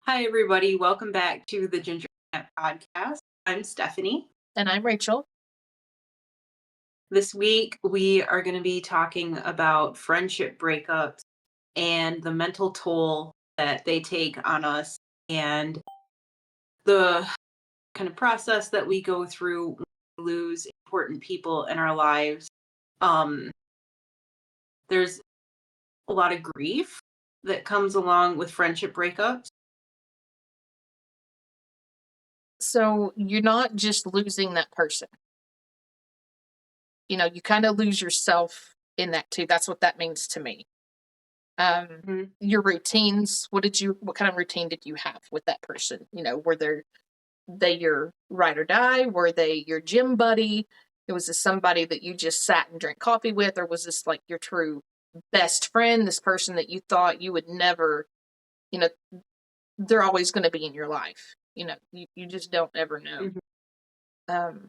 Hi, everybody. Welcome back to the Ginger Cat Podcast. I'm Stephanie. And I'm Rachel. This week, we are going to be talking about friendship breakups and the mental toll that they take on us and the kind of process that we go through when we lose important people in our lives. Um, there's a lot of grief that comes along with friendship breakups. So you're not just losing that person. You kind of lose yourself in that too. That's what that means to me. Mhm. Your routines, what kind of routine did you have with that person? Were they your ride or die? Were they your gym buddy? Was this somebody that you just sat and drank coffee with? Or was this like your true best friend, this person that you thought you would never, you know, they're always going to be in your life? You just don't ever know. Mhm. Um,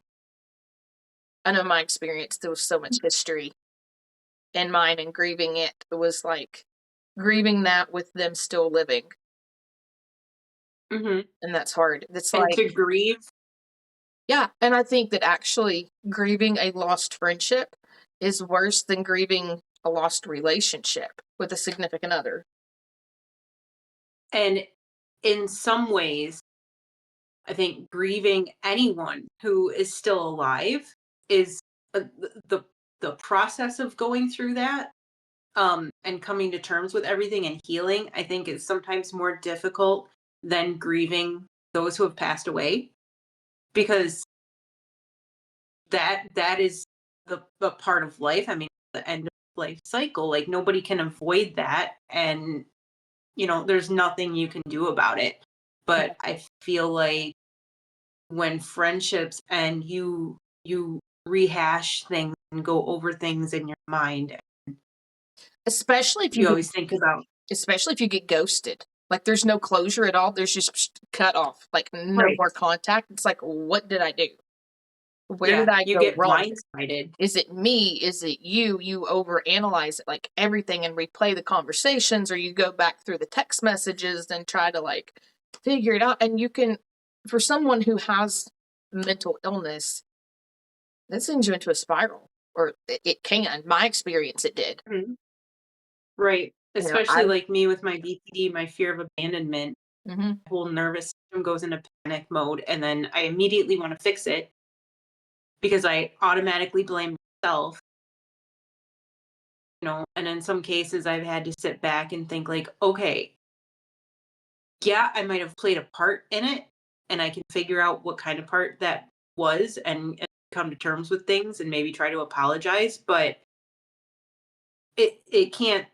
I know my experience, there was so much history in mine, and grieving it was like grieving that with them still living. Mhm. And that's hard. It's And like, to grieve. yeah. And I think that actually grieving a lost friendship is worse than grieving a lost relationship with a significant other. And in some ways, I think grieving anyone who is still alive is the process of going through that, and coming to terms with everything and healing, I think is sometimes more difficult than grieving those who have passed away, because that is the part of life. I mean, the end of life cycle, like nobody can avoid that, and there's nothing you can do about it. Yeah. But I feel like when friendships and you rehash things and go over things in your mind, Especially if you you always think about. especially if you get ghosted. Like there's no closure at all. There's just cut off, like no Right. more contact. It's like, what did I do? Where did Yeah, I you go get wrong? blindsided. Is it me? Is it you? You overanalyze it, like everything, and replay the conversations, or you go back through the text messages and try to like figure it out. And you can, for someone who has mental illness, that sends you into a spiral, or it can. My experience, it did. Mhm. Right. I. Especially like me with my BPD, my fear of abandonment, Hmm. whole nervous system goes into panic mode, and then I immediately want to fix it because I automatically blame myself. And in some cases I've had to sit back and think like, okay, yeah, I might have played a part in it, and I can figure out what kind of part that was, and come to terms with things and maybe try to apologize, but it can't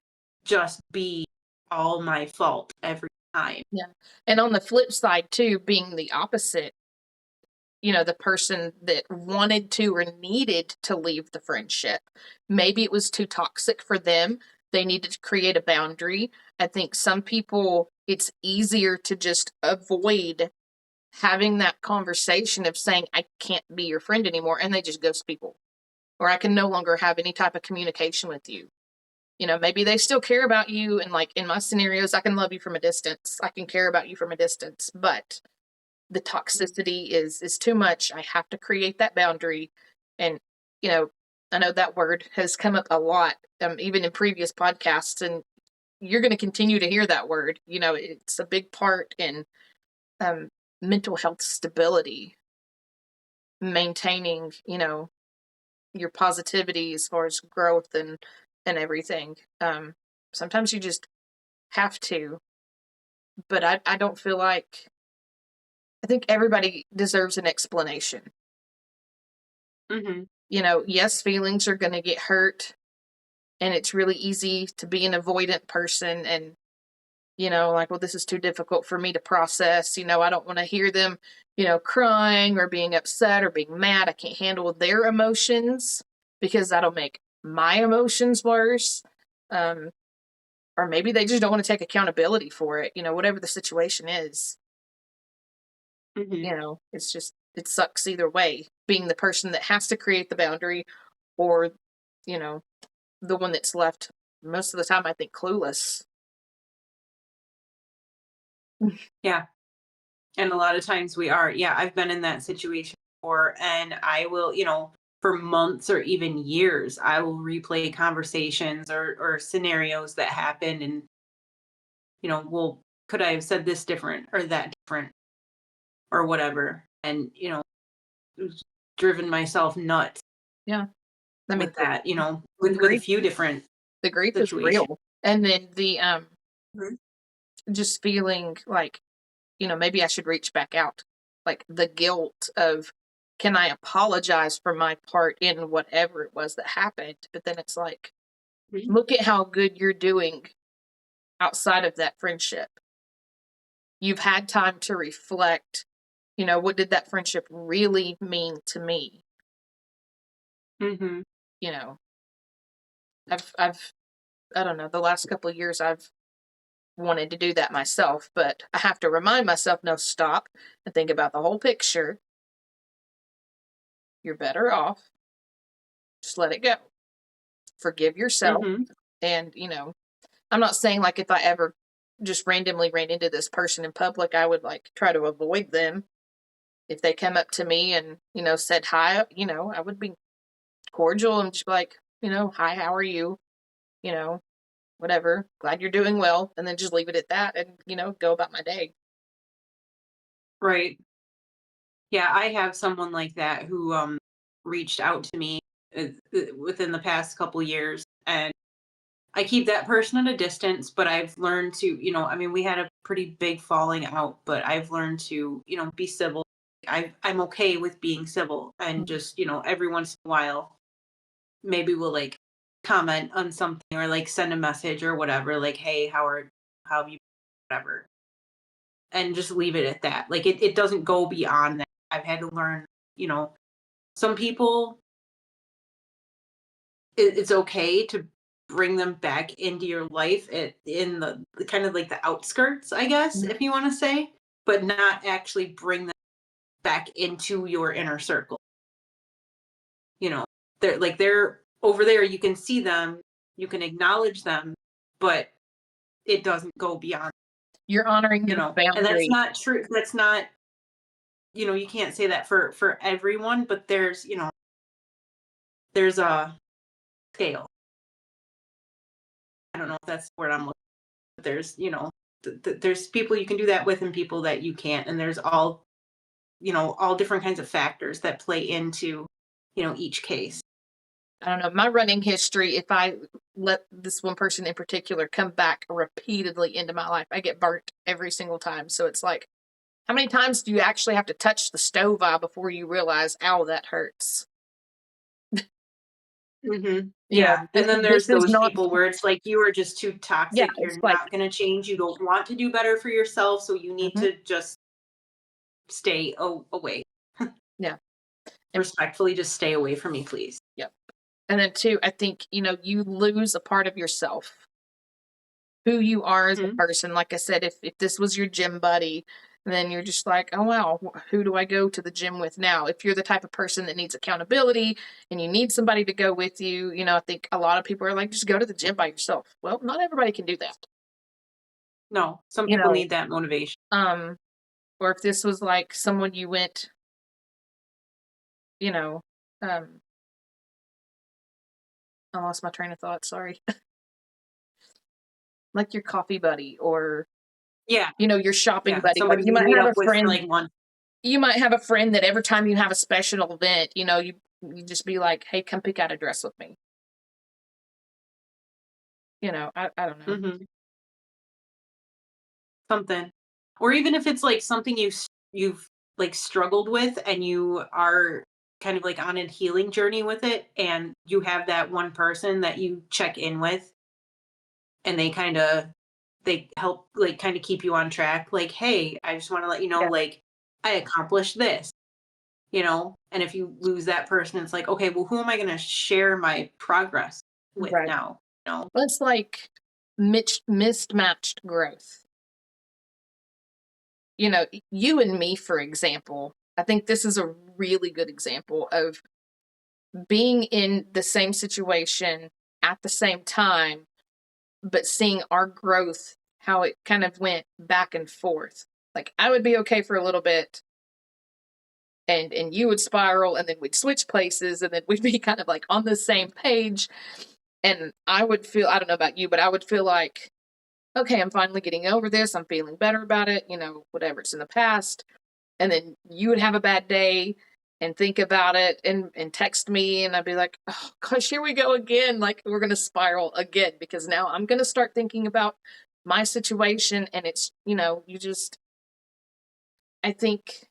just be all my fault every time. Yeah. And on the flip side too, being the opposite, the person that wanted to or needed to leave the friendship. Maybe it was too toxic for them. They needed to create a boundary. I think some people, it's easier to just avoid having that conversation of saying, I can't be your friend anymore. And they just ghost people, or I can no longer have any type of communication with you. Maybe they still care about you. And like in my scenarios, I can love you from a distance. I can care about you from a distance, but the toxicity is too much. I have to create that boundary. And, you know, I know that word has come up a lot, even in previous podcasts, and you're going to continue to hear that word. It's a big part in um, mental health stability, maintaining, your positivity as far as growth and everything. Sometimes you just have to, but I don't feel like, I think everybody deserves an explanation. Hmm. Yes, feelings are going to get hurt, and it's really easy to be an avoidant person and, like, well, this is too difficult for me to process. I don't want to hear them, crying or being upset or being mad. I can't handle their emotions because that'll make my emotions worse. Um, or maybe they just don't want to take accountability for it, whatever the situation is. Hmm. It's just, it sucks either way, being the person that has to create the boundary, or, you know, the one that's left most of the time, I think, clueless. Yeah. And a lot of times we are. Yeah, I've been in that situation before, and I will, for months or even years, I will replay conversations or scenarios that happened, and well, could I have said this different or that different or whatever, and driven myself nuts Yeah. I mean, with that, the with a grief, few different the grief is situations. real. And then the, Mhm. just feeling like, maybe I should reach back out. Like the guilt of, can I apologize for my part in whatever it was that happened? But then it's like, Mhm. look at how good you're doing outside of that friendship. You've had time to reflect, what did that friendship really mean to me? Mhm. You know, I've, I don't know, the last couple of years I've wanted to do that myself, but I have to remind myself, no, stop and think about the whole picture. You're better off. Just let it go. Forgive yourself. Mhm. And, I'm not saying like if I ever just randomly ran into this person in public, I would like try to avoid them. If they come up to me and, said hi, I would be cordial and just be like, hi, how are you? You know, whatever. Glad you're doing well. And then just leave it at that and, go about my day. Right. Yeah, I have someone like that who reached out to me within the past couple years, and I keep that person at a distance, but I've learned to, I mean, we had a pretty big falling out, but I've learned to, be civil. I'm okay with being civil, and Mhm. just, every once in a while, maybe we'll like comment on something or like send a message or whatever, like, hey, how have you, whatever, and just leave it at that. Like it doesn't go beyond that. I've had to learn, you know, some people, it's okay to bring them back into your life in the kind of like the outskirts, I guess, Mhm. if you want to say, but not actually bring them back into your inner circle. You know, they're over there. You can see them, you can acknowledge them, but it doesn't go beyond. You're honoring those And that's boundaries. not true. That's not. You can't say that for everyone, but there's a scale. I don't know if that's the word I'm looking. There's there's people you can do that with and people that you can't, and there's all different kinds of factors that play into each case. I don't know. My running history, if I let this one person in particular come back repeatedly into my life, I get burnt every single time. So it's like, how many times do you actually have to touch the stove eye before you realize, ow, that hurts? Yeah, and then This there's is those not, people where it's like you are just too yeah, toxic, it's you're like, not going to change, you don't want to do better for yourself, so you need mhm, to just stay away. yeah. And, Respectfully, just stay away from me, please. yeah. And then, two, I think, you lose a part of yourself, who you are as a Mhm. person. Like I said, if this was your gym buddy, then you're just like, oh wow, who do I go to the gym with now? If you're the type of person that needs accountability and you need somebody to go with you, I think a lot of people are like, just go to the gym by yourself. Well, not everybody can do that. No, some You people know, need that motivation. um, or if this was like someone you went, you know, um, I lost my train of thought. Sorry, like your coffee buddy or Yeah, your shopping yeah, buddy. Like somebody you you might meet have up a with for friend like one. you might have a friend that every time you have a special event, you just be like, "Hey, come pick out a dress with me." I don't know. Mhm. Something. Or even if it's like something you've like struggled with and you are kind of like on a healing journey with it, and you have that one person that you check in with, and they help like kind of keep you on track, like, hey, I just want to let you know, Yeah, like, I accomplished this, and if you lose that person, it's like, okay, well, who am I going to share my progress with right. now? Well, it's like mismatched growth. You and me, for example, I think this is a really good example of being in the same situation at the same time, but seeing our growth how it kind of went back and forth. Like I would be okay for a little bit, and you would spiral, and then we'd switch places, and then we'd be kind of like on the same page. And I would feel, I don't know about you, but I would feel like, okay, I'm finally getting over this. I'm feeling better about it, whatever, it's in the past. And then you would have a bad day and think about it and text me, and I'd be like, oh gosh, here we go again. Like we're gonna spiral again because now I'm gonna start thinking about my situation, and it's, you just, I think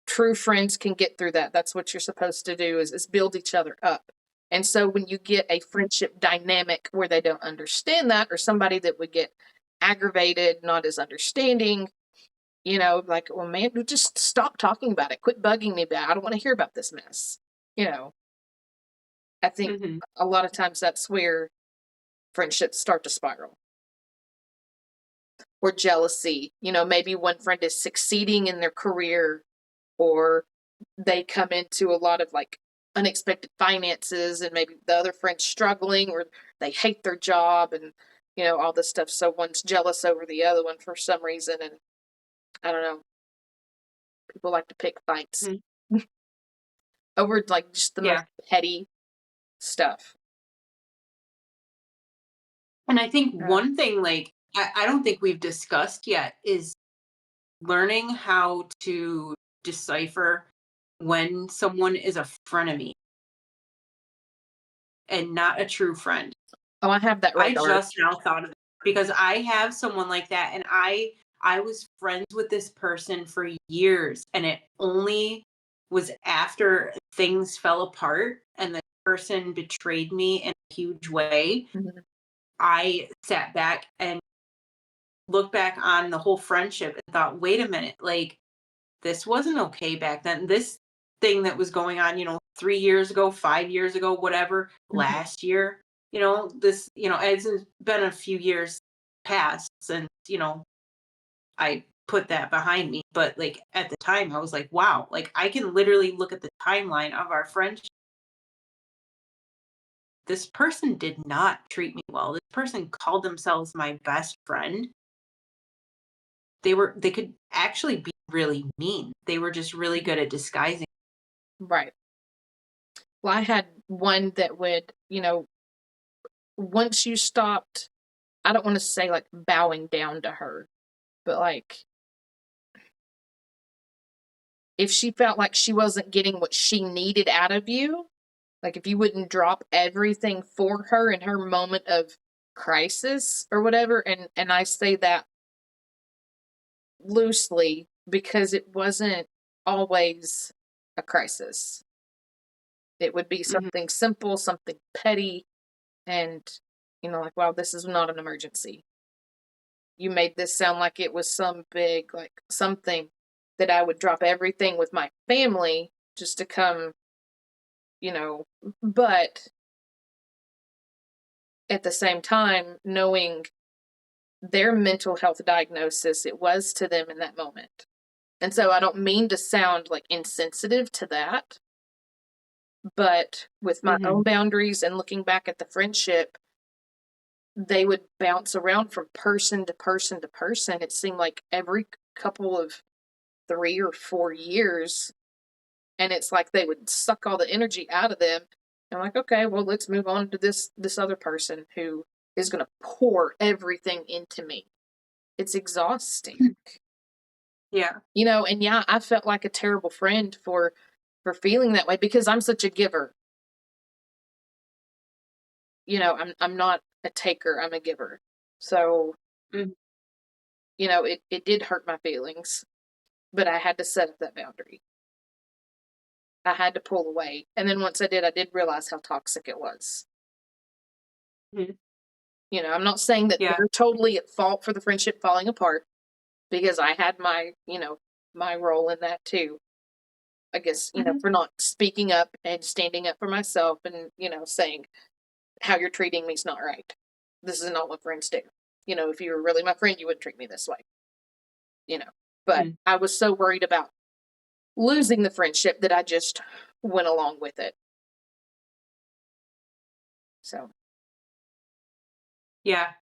true friends can get through that. That's what you're supposed to do is build each other up. And so when you get a friendship dynamic where they don't understand that, or somebody that would get aggravated, not as understanding, like, well, man, just stop talking about it. Quit bugging me about it. I don't want to hear about this mess. You know, I think Hmm. a lot of times that's where friendships start to spiral. Or jealousy. Maybe one friend is succeeding in their career, or they come into a lot of like unexpected finances, and maybe the other friend's struggling, or they hate their job, and all this stuff. So one's jealous over the other one for some reason, and I don't know. People like to pick fights Hmm. over like just the most Yeah. petty stuff. And I think Yeah. one thing, like, I don't think we've discussed yet is learning how to decipher when someone is a frenemy and not a true friend. Oh, I have that I radar. just now thought of it because I have someone like that, and I was friends with this person for years, and it only was after things fell apart and the person betrayed me in a huge way. Mhm. I sat back and looked back on the whole friendship and thought, wait a minute, like this wasn't okay back then. This thing that was going on, 3 years ago, 5 years ago, whatever, Mhm. last year, this, it's been a few years past since, I put that behind me. But like at the time, I was like, wow, like I can literally look at the timeline of our friendship. This person did not treat me well. This person called themselves my best friend. They could actually be really mean. They were just really good at disguising. Right. Well, I had one that would, once you stopped, I don't want to say like bowing down to her, but like if she felt like she wasn't getting what she needed out of you, like if you wouldn't drop everything for her in her moment of crisis or whatever, and I say that loosely because it wasn't always a crisis. It would be Mhm. something simple, something petty, and like, wow, this is not an emergency. You made this sound like it was some big, like something that I would drop everything with my family just to come, you know, but at the same time, knowing their mental health diagnosis, it was to them in that moment. And so I don't mean to sound like insensitive to that, but with my own Mhm. boundaries and looking back at the friendship, they would bounce around from person to person to person. It seemed like every couple of 3 or 4 years, and it's like they would suck all the energy out of them. I'm like, okay, well, let's move on to this other person who is going to pour everything into me. It's exhausting, Yeah. and yeah, I felt like a terrible friend for feeling that way because I'm such a giver. I'm not a taker, I'm a giver. So, Mhm. it did hurt my feelings, but I had to set up that boundary. I had to pull away. And then once I did realize how toxic it was. Mhm. I'm not saying that Yeah. they're totally at fault for the friendship falling apart because I had my role in that too. I guess, Mhm. for not speaking up and standing up for myself and, saying how you're treating me is not right. This is not what friends do. If you were really my friend, you wouldn't treat me this way, you know. But Mhm. I was so worried about losing the friendship that I just went along with it. So, Yeah.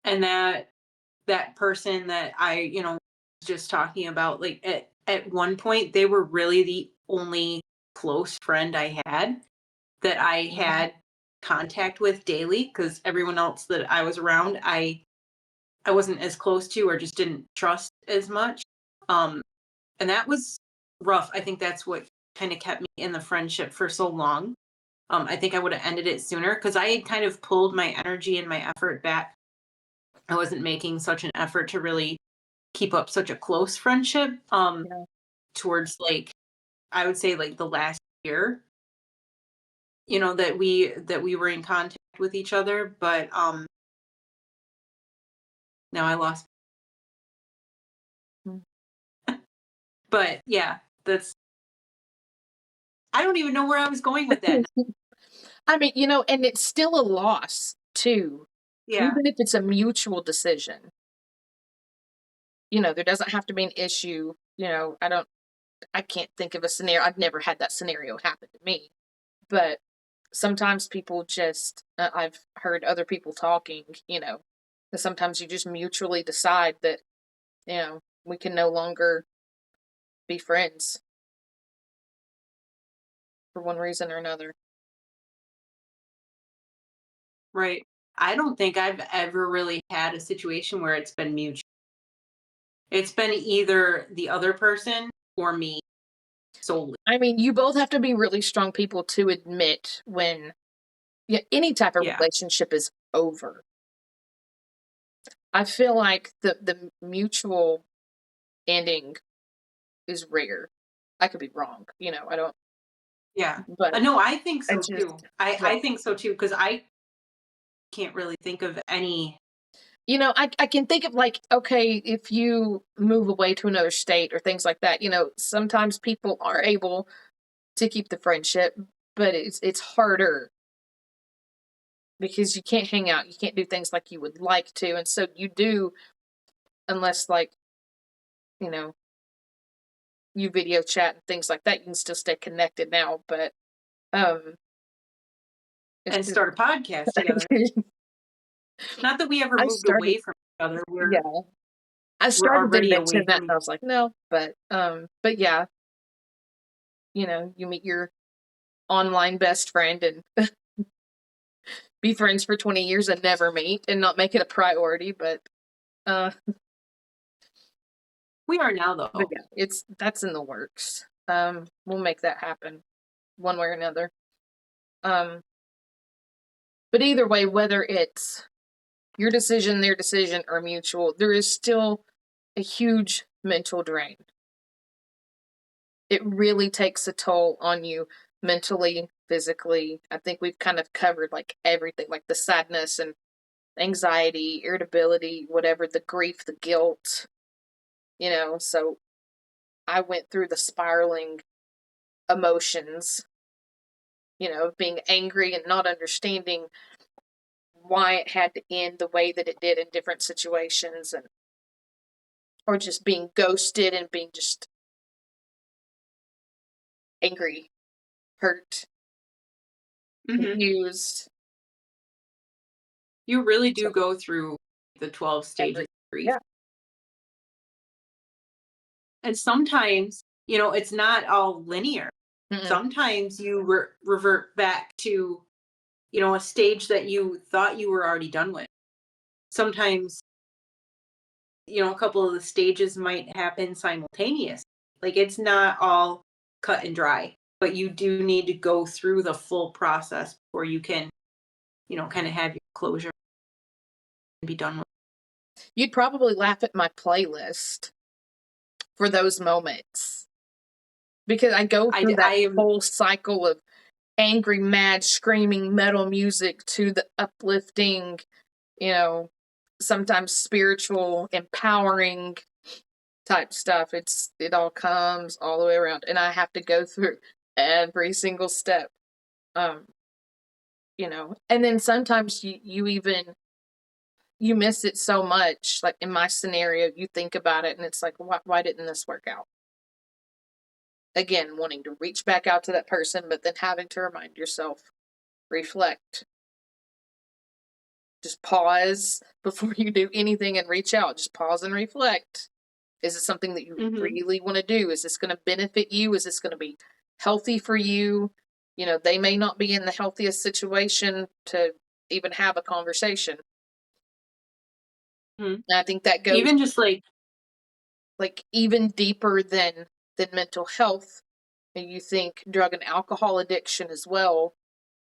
And that that person that I, was just talking about, like at one point they were really the only close friend I had that I Mhm. had contact with daily because everyone else that I was around, I wasn't as close to or just didn't trust as much. Um, and that was rough. I think that's what kind of kept me in the friendship for so long. I think I would have ended it sooner because I had kind of pulled my energy and my effort back. I wasn't making such an effort to really keep up such a close friendship Yeah. towards like I would say like the last year, that we were in contact with each other, but now I lost. Mm. But yeah, that's I don't even know where I was going with that. I mean, and it's still a loss too, Yeah. even if it's a mutual decision. There doesn't have to be an issue. I can't think of a scenario. I've never had that scenario happen to me, but sometimes people just, I've heard other people talking, that sometimes you just mutually decide that, we can no longer be friends for one reason or another. Right. I don't think I've ever really had a situation where it's been mutual. It's been either the other person or me solely. I mean, you both have to be really strong people to admit when, yeah, any type of Yeah. relationship is over. I feel like the mutual ending is rare. I could be wrong, I don't, Yeah. but No, I think I so just, too. yeah. I think so too because I can't really think of any. I can think of, like, okay, if you move away to another state or things like that, sometimes people are able to keep the friendship, but it's harder because you can't hang out, you can't do things like you would like to, and so you do, unless, like, you know, you video chat and things like that, you can still stay connected now, but um it's And just start a podcast together. Not that we ever I moved started, away from each other. yeah. I We're started to already away mention that from and I was like, no, but yeah, you meet your online best friend and be friends for 20 years and never meet and not make it a priority, uh we are now but though. yeah, that's in the works. We'll make that happen one way or another. Um but either way, whether it's your decision, their decision, or mutual, there is still a huge mental drain. It really takes a toll on you mentally, physically. I think we've kind of covered like everything, like the sadness and anxiety, irritability, whatever, the grief, the guilt, so I went through the spiraling emotions, of being angry and not understanding why it had to end the way that it did in different situations, and or just being ghosted and being just angry, hurt, Hmm. confused, You really so do go through the 12 stages every of grief. yeah. And sometimes, it's not all linear. Mm-mm. Sometimes you revert back to, a stage that you thought you were already done with. Sometimes, a couple of the stages might happen simultaneous. Like it's not all cut and dry, but you do need to go through the full process before you can, kind of have your closure and be done with. You'd probably laugh at my playlist for those moments because I go through I that am whole cycle of angry, mad, screaming metal music to the uplifting, you know, sometimes spiritual, empowering type stuff. It all comes all the way around, and I have to go through every single step. Um, and then sometimes you even you miss it so much. Like in my scenario, you think about it, and it's like, why didn't this work out? Again, wanting to reach back out to that person, but then having to remind yourself, reflect. Just pause before you do anything and reach out. Just pause and reflect. Is it something that you Mm-hmm. really want to do? Is this going to benefit you? Is this going to be healthy for you? They may not be in the healthiest situation to even have a conversation. Mm-hmm. And I think that goes Even just like even deeper than mental health. And you think drug and alcohol addiction as well,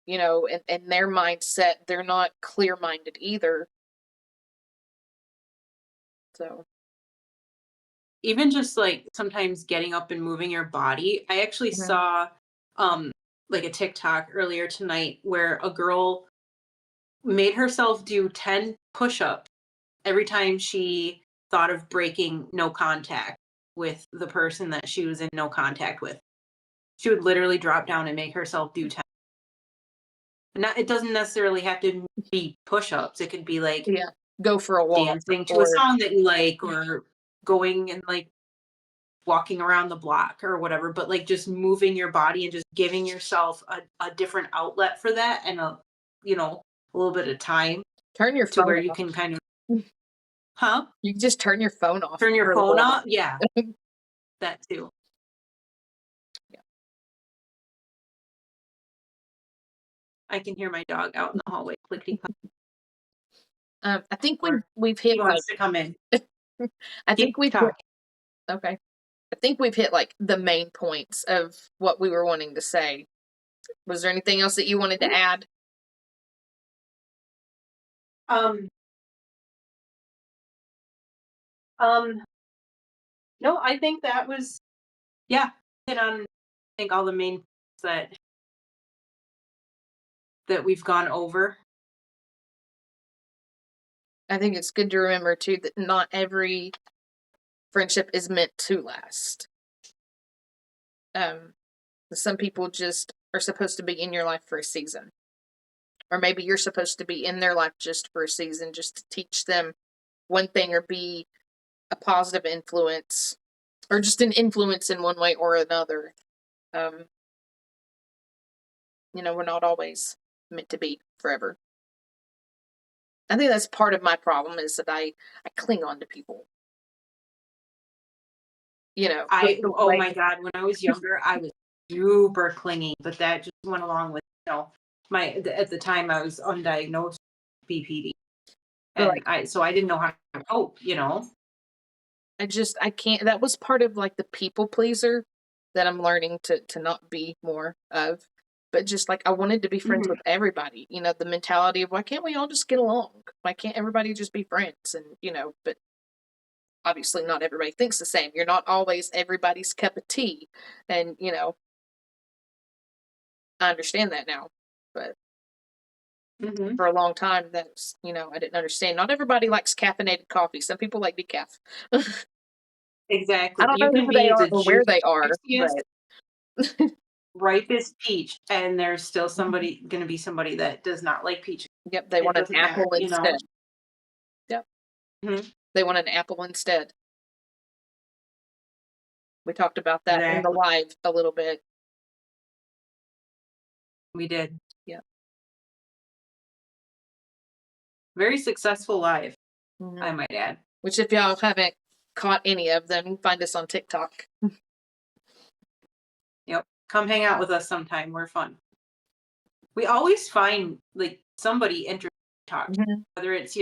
and their mindset, they're not clear minded either. So even just like sometimes getting up and moving your body. I actually mhm. saw um like a TikTok earlier tonight where a girl made herself do 10 push-ups every time she thought of breaking no contact with the person that she was in no contact with. She would literally drop down and make herself do 10. Not, it doesn't necessarily have to be push-ups. It could be like Yeah, go for a walk dancing to a or song that you like, or going and like walking around the block or whatever, but like just moving your body and just giving yourself a different outlet for that, and a little bit of time turn your to phone where you off. can kind of, huh? You can just turn your phone off Turn your for a phone little off? while. Yeah, that too. Yeah. I can hear my dog out in the hallway clickety clack, I think or we've he hit like wants to come in. I think Keep we've hit talking. okay. I think we've hit like the main points of what we were wanting to say. Was there anything else that you wanted to add? Um, um, no, I think that was, yeah, hit on, I think, all the main points that we've gone over. I think it's good to remember too that not every friendship is meant to last. Um, some people just are supposed to be in your life for a season. Or maybe you're supposed to be in their life just for a season, just to teach them one thing or be a positive influence or just an influence in one way or another. Um, we're not always meant to be forever. I think that's part of my problem is that I cling on to people. The Oh way my God, when I was younger, I was super clingy, but that just went along with, at the time I was undiagnosed BPD. but And like so I didn't know how to cope. I can't. That was part of like the people pleaser that I'm learning to not be more of. But just like I wanted to be friends Hmm. with everybody, the mentality of why can't we all just get along? Why can't everybody just be friends? And but obviously not everybody thinks the same. You're not always everybody's cup of tea, and I understand that now. But Hmm. for a long time, that's I didn't understand. Not everybody likes caffeinated coffee. Some people like decaf. I Exactly. don't You know can who they be are the or where they are, juiciest, but ripest peach, and there's still going to be somebody that does not like peaches. yep, they It want an doesn't matter, apple instead. Yep, Mhm. they want an apple instead. We talked about that in the Exactly. live a little bit. We did. Yep. Very successful live, Mhm. I might add. Which, if y'all haven't caught any of them, find us on TikTok. Yep. Come hang out with us sometime. We're fun. We always find like somebody interesting to talk to, Mhm. whether it's,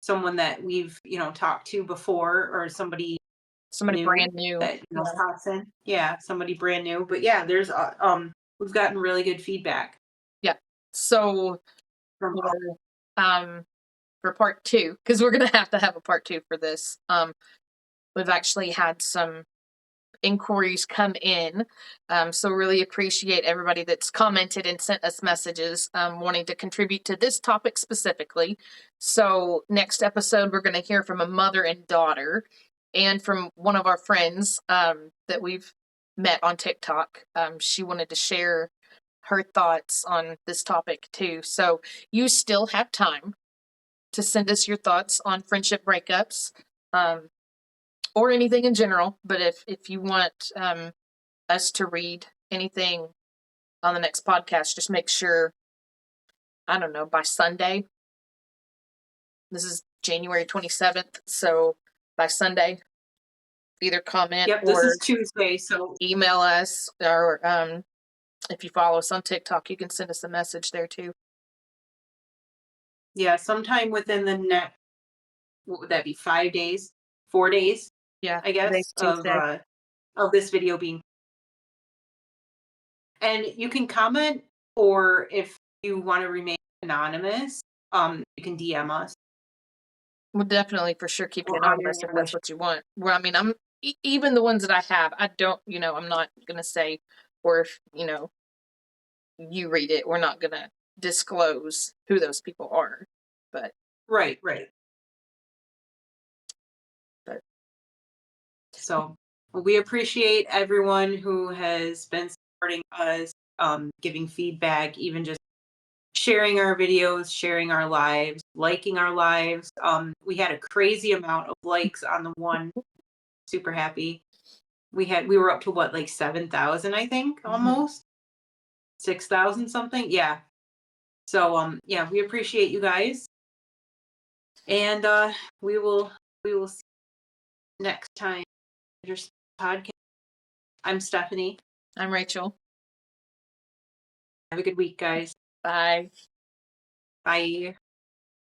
someone that we've, talked to before, or somebody Somebody new brand new. that, Yeah. pops in. Yeah, somebody brand new. But yeah, we've gotten really good feedback Yeah. So, from you know, for part two, because we're gonna have to have a part two for this. We've actually had some inquiries come in. So really appreciate everybody that's commented and sent us messages wanting to contribute to this topic specifically. So next episode, we're going to hear from a mother and daughter and from one of our friends that we've met on TikTok. She wanted to share her thoughts on this topic too. So you still have time to send us your thoughts on friendship breakups. Or anything in general, but if you want us to read anything on the next podcast, just make sure, I don't know, by Sunday, This is January 27th. So by Sunday, either comment Yep, this is or Tuesday, so email us, or if you follow us on TikTok, you can send us a message there too. yeah, sometime within the next, what would that be, 5 days? 4 days, Yeah, I guess, today's Tuesday. of this video being, and you can comment, or if you wanna remain anonymous, you can DM us We'll definitely for sure keep you or honor anonymous if your that's wish. what you want. Well, I mean, even the ones that I have, I don't, I'm not gonna say, or if you read it, we're not gonna disclose who those people are. But Right, right. but So, well, we appreciate everyone who has been supporting us, giving feedback, even just sharing our videos, sharing our lives, liking our lives. We had a crazy amount of likes on the one. Super happy. We were up to what, like 7,000, I think, mhm. almost 6,000 something. Yeah. So yeah, we appreciate you guys, and we will we will see you next time. Just podcast. I'm Stephanie. I'm Rachel. Have a good week, guys. Bye. Bye.